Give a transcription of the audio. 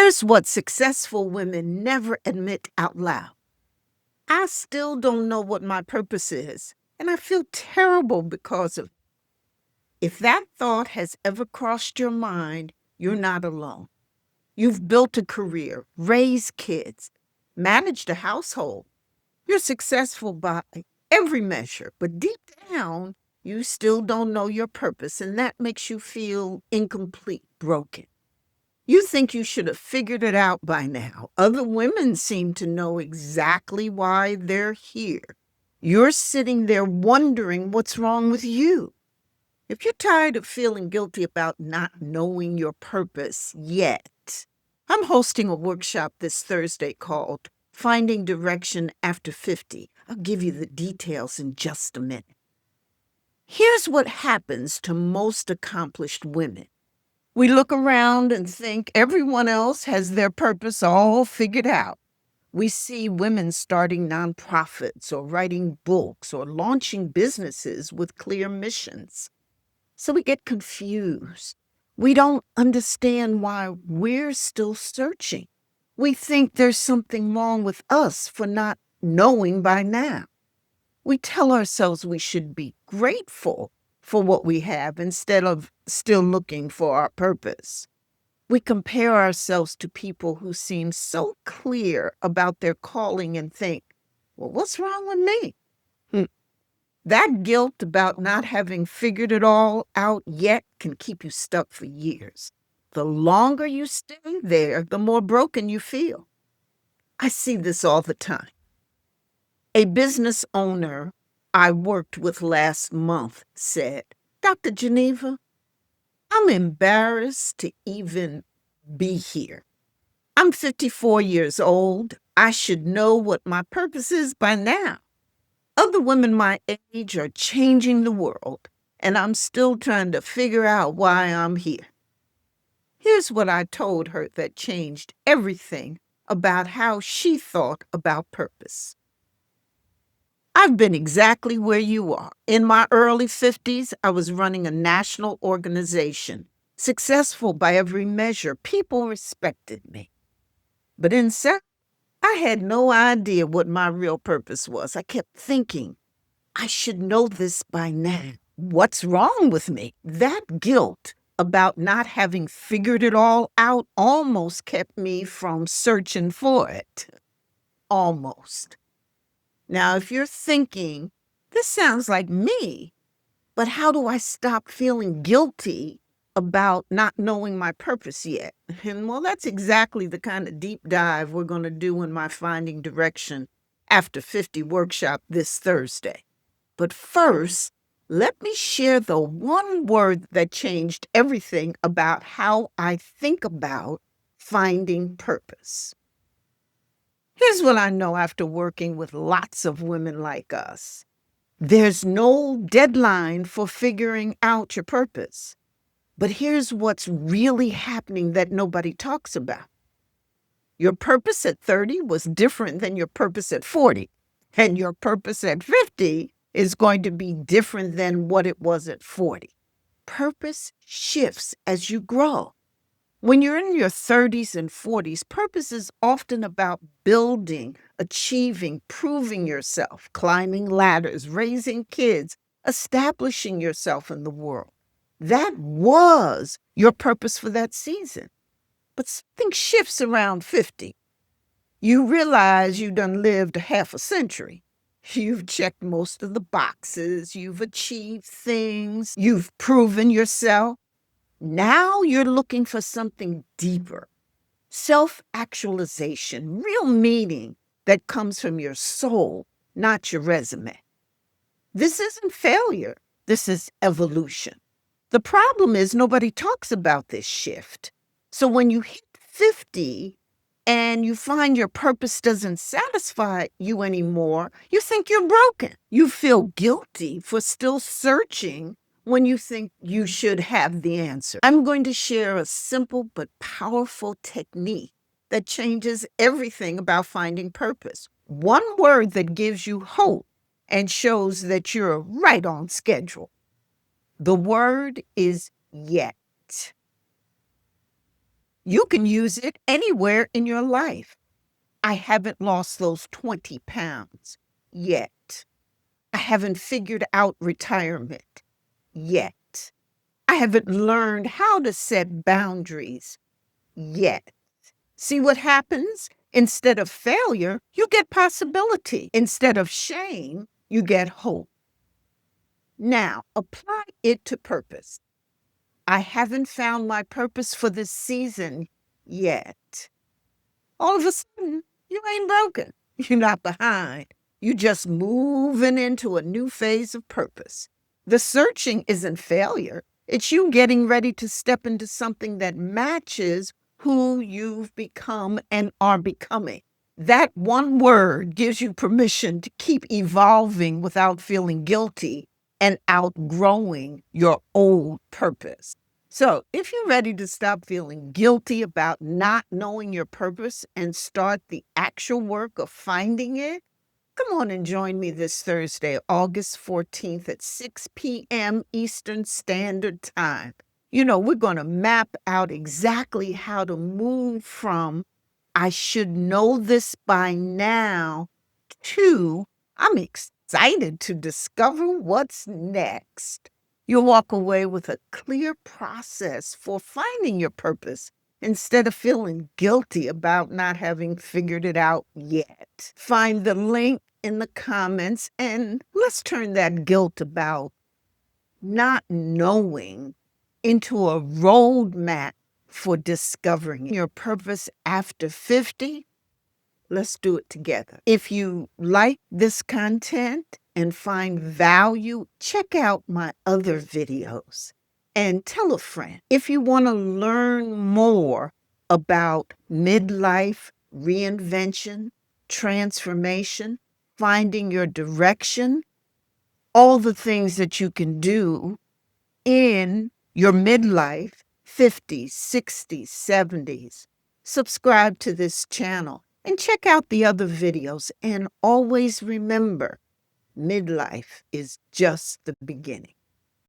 Here's what successful women never admit out loud. I still don't know what my purpose is, and I feel terrible because of it. If that thought has ever crossed your mind, you're not alone. You've built a career, raised kids, managed a household. You're successful by every measure, but deep down, you still don't know your purpose, and that makes you feel incomplete, broken. You think you should have figured it out by now. Other women seem to know exactly why they're here. You're sitting there wondering what's wrong with you. If you're tired of feeling guilty about not knowing your purpose yet, I'm hosting a workshop this Thursday called Finding Direction After 50. I'll give you the details in just a minute. Here's what happens to most accomplished women. We look around and think everyone else has their purpose all figured out. We see women starting nonprofits or writing books or launching businesses with clear missions. So we get confused. We don't understand why we're still searching. We think there's something wrong with us for not knowing by now. We tell ourselves we should be grateful for what we have instead of still looking for our purpose. We compare ourselves to people who seem so clear about their calling and think, well, what's wrong with me? That guilt about not having figured it all out yet can keep you stuck for years. The longer you stay there, the more broken you feel. I see this all the time. A business owner I worked with last month said, Dr. Geneva, I'm embarrassed to even be here. I'm 54 years old. I should know what my purpose is by now. Other women my age are changing the world, and I'm still trying to figure out why I'm here. Here's what I told her that changed everything about how she thought about purpose. I've been exactly where you are. In my early 50s, I was running a national organization, successful by every measure. People respected me. But inside, I had no idea what my real purpose was. I kept thinking, I should know this by now. What's wrong with me? That guilt about not having figured it all out almost kept me from searching for it. Almost. Now, if you're thinking, this sounds like me, but how do I stop feeling guilty about not knowing my purpose yet? And well, that's exactly the kind of deep dive we're going to do in my Finding Direction After 50 workshop this Thursday. But first, let me share the one word that changed everything about how I think about finding purpose. Here's what I know after working with lots of women like us. There's no deadline for figuring out your purpose. But here's what's really happening that nobody talks about. Your purpose at 30 was different than your purpose at 40. And your purpose at 50 is going to be different than what it was at 40. Purpose shifts as you grow. When you're in your 30s and 40s, purpose is often about building, achieving, proving yourself, climbing ladders, raising kids, establishing yourself in the world. That was your purpose for that season. But something shifts around 50. You realize you done lived half a century. You've checked most of the boxes, you've achieved things, you've proven yourself. Now you're looking for something deeper, self-actualization, real meaning that comes from your soul, not your resume. This isn't failure. This is evolution. The problem is nobody talks about this shift. So when you hit 50 and you find your purpose doesn't satisfy you anymore, you think you're broken. You feel guilty for still searching when you think you should have the answer. I'm going to share a simple but powerful technique that changes everything about finding purpose. One word that gives you hope and shows that you're right on schedule. The word is yet. You can use it anywhere in your life. I haven't lost those 20 pounds yet. I haven't figured out retirement yet. I haven't learned how to set boundaries yet. See what happens? Instead of failure, you get possibility. Instead of shame, you get hope. Now, apply it to purpose. I haven't found my purpose for this season yet. All of a sudden, you ain't broken. You're not behind. You're just moving into a new phase of purpose. The searching isn't failure. It's you getting ready to step into something that matches who you've become and are becoming. That one word gives you permission to keep evolving without feeling guilty and outgrowing your old purpose. So, if you're ready to stop feeling guilty about not knowing your purpose and start the actual work of finding it, come on and join me this Thursday, August 14th at 6 p.m. Eastern Standard Time. We're going to map out exactly how to move from I should know this by now to I'm excited to discover what's next. You'll walk away with a clear process for finding your purpose instead of feeling guilty about not having figured it out yet. Find the link in the comments and let's turn that guilt about not knowing into a roadmap for discovering your purpose after 50. Let's do it together. If you like this content and find value, check out my other videos and tell a friend. If you want to learn more about midlife, reinvention, transformation, finding your direction, all the things that you can do in your midlife, 50s, 60s, 70s, subscribe to this channel and check out the other videos. And always remember, midlife is just the beginning.